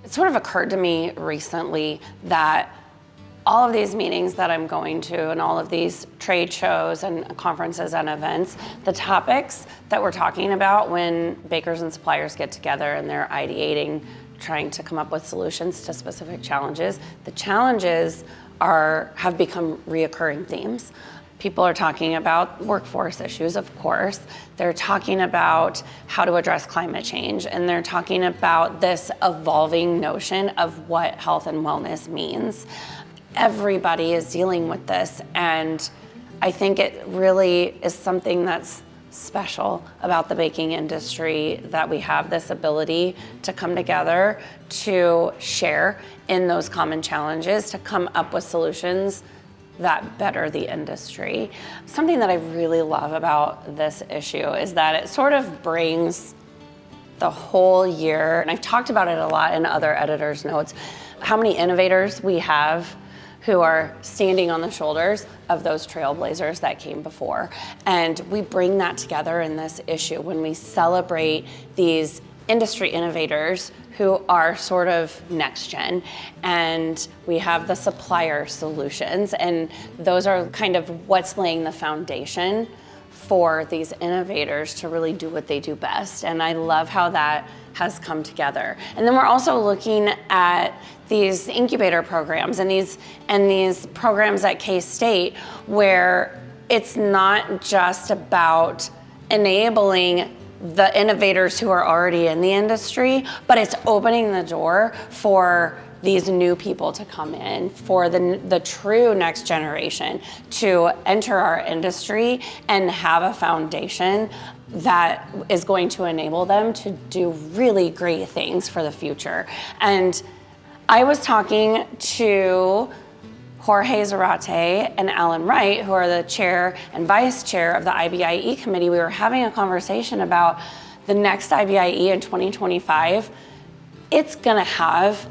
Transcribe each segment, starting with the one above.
It sort of occurred to me recently that all of these meetings that I'm going to and all of these trade shows and conferences and events, the topics that we're talking about when bakers and suppliers get together and they're ideating, trying to come up with solutions to specific challenges, the challenges have become reoccurring themes. People are talking about workforce issues, of course. They're talking about how to address climate change, and they're talking about this evolving notion of what health and wellness means. Everybody is dealing with this, and I think it really is something that's special about the baking industry, that we have this ability to come together, to share in those common challenges, to come up with solutions that better the industry. Something that I really love about this issue is that it sort of brings the whole year, and I've talked about it a lot in other editors' notes, how many innovators we have who are standing on the shoulders of those trailblazers that came before. And we bring that together in this issue when we celebrate these industry innovators who are sort of next gen, and we have the supplier solutions, and those are kind of what's laying the foundation for these innovators to really do what they do best. And I love how that has come together. And then we're also looking at these incubator programs and these programs at K-State where it's not just about enabling the innovators who are already in the industry, but it's opening the door for these new people to come in, for the true next generation to enter our industry and have a foundation that is going to enable them to do really great things for the future. And I was talking to Jorge Zarate and Alan Wright, who are the chair and vice chair of the IBIE committee. We were having a conversation about the next IBIE in 2025. It's gonna have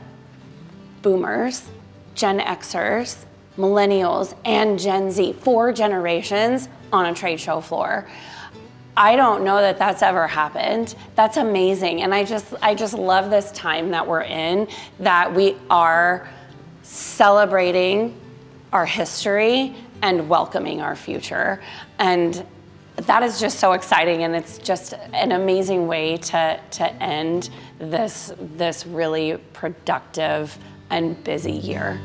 boomers, Gen Xers, millennials, and Gen Z, 4 generations on a trade show floor. I don't know that that's ever happened. That's amazing. And I just love this time that we're in, that we are celebrating our history and welcoming our future. And that is just so exciting, and it's just an amazing way to end this really productive and busy year.